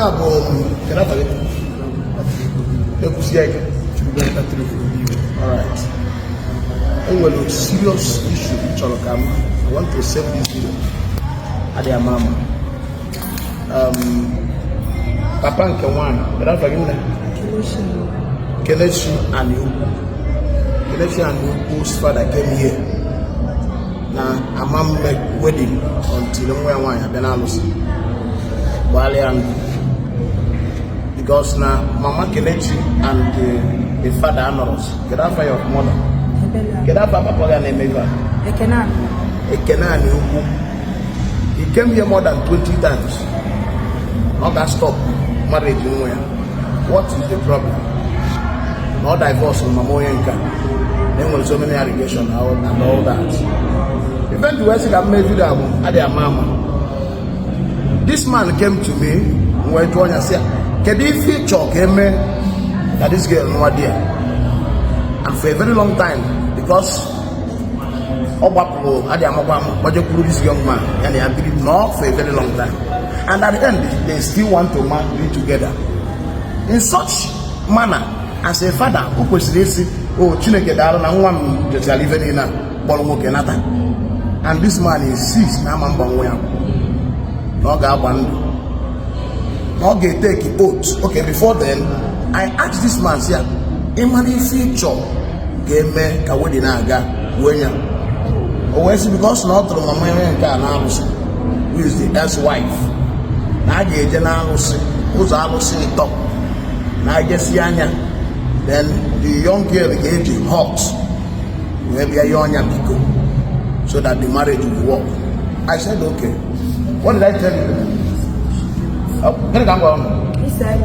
Alright. Well, a serious issue which I want to save this video. At their mama. Papa and Kawan, but I forget Kelechi and you. Kelechi and whose father came here. Now, a mom make wedding until the way I have been because now Mama Kelechi and the father honors. Get out for your mother. Get up, Papa, and Emeka. He came here more than 20 times. Not that stop marriage nowhere. What is the problem? No divorce in Mamoyenka. Then was so many allegations and all that. Even the West have made video at their mama. This man came to me when I said, can you feature came that this girl no idea? And for a very long time, because this young man and they have been not for a very long time. And at the end, they still want to be together. In such manner, as a father, who was this, oh, Chineke Daron and one just living in a Bolwokenata. And this man insists, no get take oath. Okay, before then, I asked this man, say, Imani future game Kawedinaga, Wenya. Always because not through my mama who is the ex-wife. Now I get who's almost top. Now I guess Yanya. Then the young girl gave the hot. Maybe a young Biko. So that the marriage will work. I said, okay. What did I tell you? He said,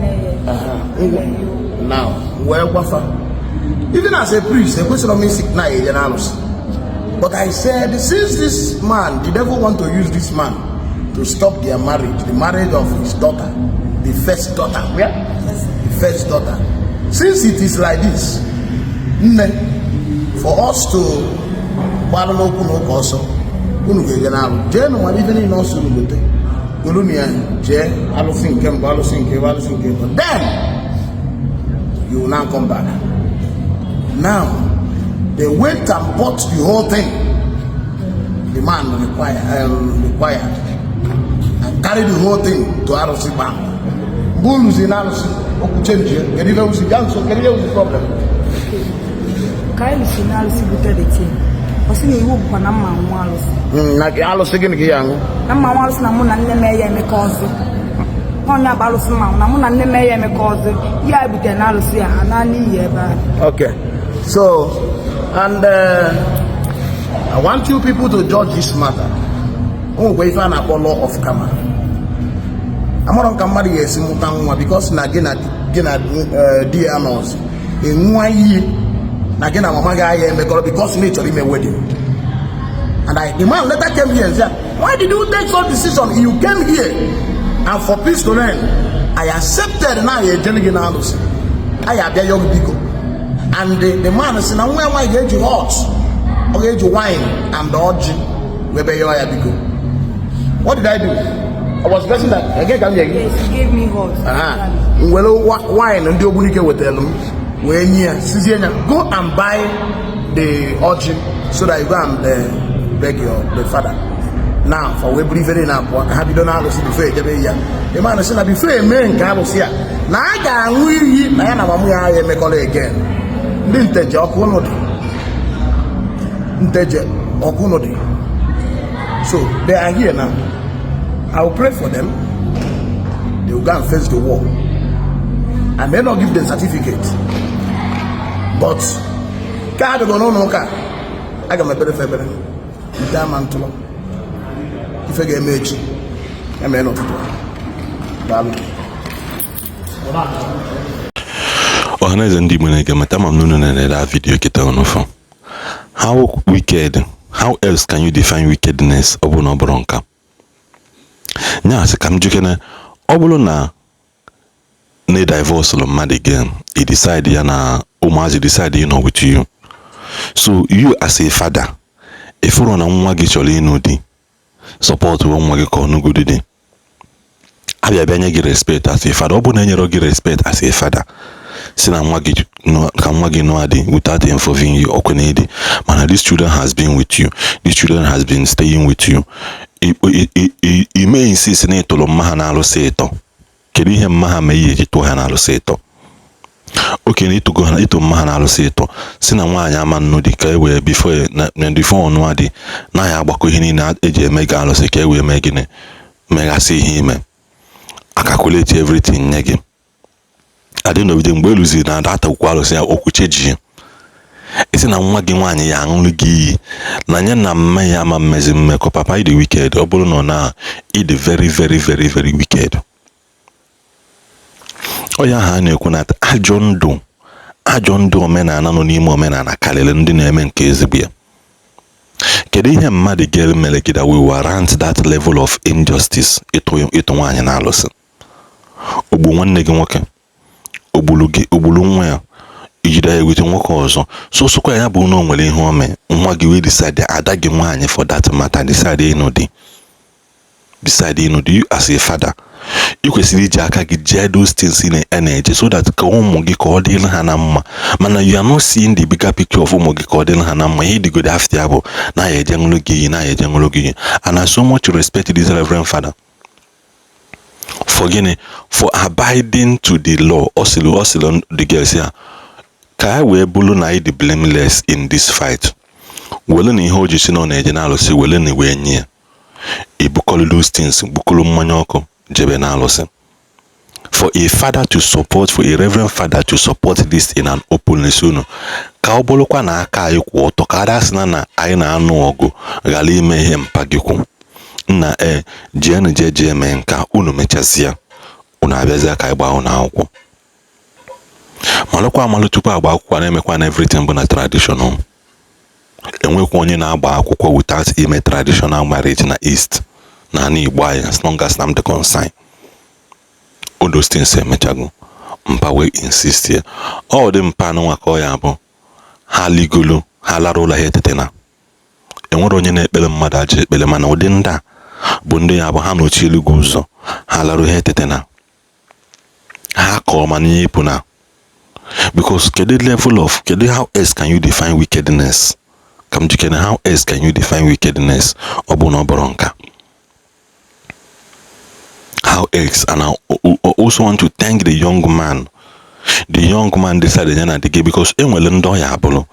now, where Wafa? Even as a priest, a question of me sick now, but I said, since this man, the devil want to use this man to stop their marriage, the marriage of his daughter, the first daughter, where? The first daughter. Since it is like this, for us to also, then you will now come back. Now, they went and bought the whole thing. The man required and carried the whole thing to ROC Bank. Bulls in ROC, change it. Can you lose the gun? So can you lose the problem? Kyle Sinal Sibuta the team. Was in a room for Nama Wallace. Like Alice again, Nama Wallace Namun and Nemea me cause. On a balance, Namun and Nemea me cause. Yeah, but then Alice and Annie. Okay, so. And I want you people to judge this matter. Oh, we find a law of Kama. I'm not going to marry a simultan because Nagina dear knows. In 1 year, Nagina Mamaga because nature in a wedding. And the man later came here and said, why did you take such decision? You came here and for peace to reign. I accepted now a Jeliginalus. I have a young people. And the man said, now where am I going to hot? Or going to wine and dodge? What did I do? I was guessing that again. Yes, he gave me hot. Well, wine and do with them. When you go and buy the origin so that you go and beg the father. Now, for we believe in up, have you done all this before? The man said, before a man can was here. Now I can we, I make all again. So they are here now. I will pray for them. They will go and face the war. I may not give them certificate, but I got my better favor. If I get married, I may not do. Organize and demon that video get on phone. How wicked, how else can you define wickedness of no bronca? Now, as a camjukene, Obolona ne divorce on mad again. He decided, Yana Omazi decided, with you. So, you as a father, if you want to get your support one wagi call no good day. abịa bịa nye gị respect as a father. Ọ bụ na enyere gị respect as a father, si na nwa gị ka nwa gị nọ adị without involving you ọkụ na-ede, mana this children has been with you, this children has been staying with you. I may insist na ịtụrụ mma ha na-alụsị ịtọ. Kedu ihe mma ha mee ihe eji tụọ ha na-alụsị ịtọ? Oke na ịtụ mma ha na-alụsị ịtọ si na nwaanyị ama nnụ dị ka e wee before ọnụ adị na ya agbakọ ihe niile eji eme gị alụsị ka e wee mee gịnị megasị ihe ime. Calculate everything nye gị. Adịnọgide mgbe eluziri na data ukwu alụsị ya okwuche ji isi na nwa gị nwaanyị ya aṅụrụ gị iyi na nye na mme ya ama mmezi mmekọ. Papa ịdị wicked. Ọ bụrụ nọ na ịdị very very very very wicked. Ọya ha na-ekwu na ajọ ndụ omenala nọ n'ime omenala karịrị ndị na-eme nke ezigbo ya. Kedu ihe mmadụ ga mere gị that we warrant that level of injustice ịtụ nwaanyị na-alụsị? Ogbu nwanne gị nwoke, ogbulu nwa ya, ijide ya ewete nwoke ọzọ. So sokwa ya bụ na o nwere ihe ome, nwa gị wee decide ada gị nwaanyị for that matter decide ịnụ di you as a father. I kwesịrị iji aka gị jee those things na-eje so that ka ụmụ gị ka ọ dịrị ha na mma. Mana you are not seeing the bigger picture of ụmụ gị ka ọ dịrị ha na mma. Ihe dịgode after ya bụ na ya eje ṅụrụ gị iyi. And I so much respect this Reverend Father for gịnị, for abiding to the law. Osilo the girls ya ka wee bụrụ na ị dị blameless in this fight. Wele na ihe o ji si na ọ na-eje na-alụsị wele na wee nye ibukọlụ those things, bukọlụ mmanya ọkụ jebe na alụsị. For a father to support, for a Reverend Father to support this in an openness ka ọ bụrụkwa na aka anyị kwụ ọtọ ka ada sị na anyị na-anụ ọgụ ghara ime ihe mpa gị kwu nna jeenu jee mee nka unu mechazịa unu abịazịa ka anyị gbaa unu akwụkwọ. Malụkwa amalụ tupu agba akwụkwọ na-emekwa na everything bụ na traditional. Enwekwa onye na-agba akwụkwọ without ime traditional marriage na East na ana Igbo anyị, as long as I'm the consign. All those things emechago mpa wee insist here. Ọ dị mpa anụnwa ka ọ ya bụ ha ligolo ha lara ụlọ ha etetena. Enwere onye na-ekpere mmadụ aja ekpere, mana ụdị ndị a bụ ndị ya bụ ha nọchi elugo ụzọ ha lara ha etetena ha kọọ ma n'ihe ịpụ na. Because how else can you define wickedness? How else can you define wickedness? Ọ bụ na ọ bụrụ nka. How else? And I also want to thank the young man. The young man decided na the gay because enwere ndị ọya abụrụ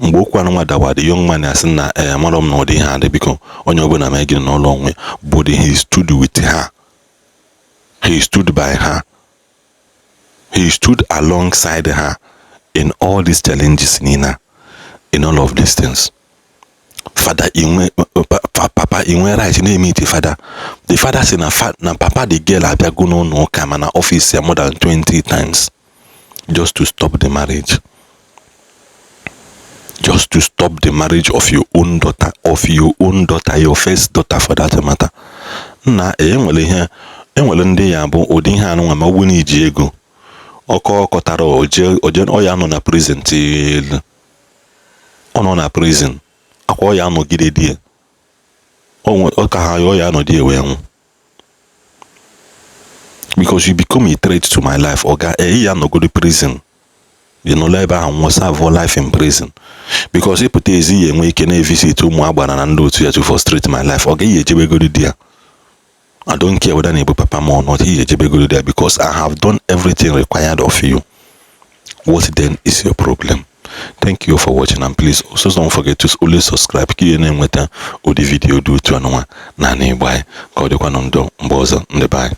mgbe okwu anụnwa dawa. The young man asị na amarọ m na ọ dị ha adị biko onye ọbụla ma gị n'ụlọ onwe, but he stood with her. He stood by her. He stood alongside her in all these challenges, Nina, in all of these things. Father, Papa, inwe right na meet the father. The father say na Papa the girl abia go no come na office more than 20 times just to stop the marriage. Just to stop the marriage of your own daughter, your first daughter for that matter. Na enwere ndị ya bụ ụdị ihe anụnwa ma ọ bụ na iji ego ọkọtara ọ ya nọ na prison till ọ nọ na prison akwa ọ ya nọgide die ọ ka ha ọ ya nọ die wee nwụ. Because you become a threat to my life. Oga ya no go to prison. You know, ebe ahụ nwụọ serve life in prison. Because ịpụta ezi ya enwe ike na-evisit ụmụ agbara na ndị otu ya to frustrate my life. Oga ihe ejebegoro di ya. I don't care whether na-ebu papa m or not. Ihe ejebegoro di ya because I have done everything required of you. What then is your problem? Thank you for watching, and please also don't forget to always subscribe. Ka ihe na-enweta ụdị video dị otu anụnwa na Igbo anyị ka ọ dịkwa na ndụ mgbe ọzọ. Ndị bye.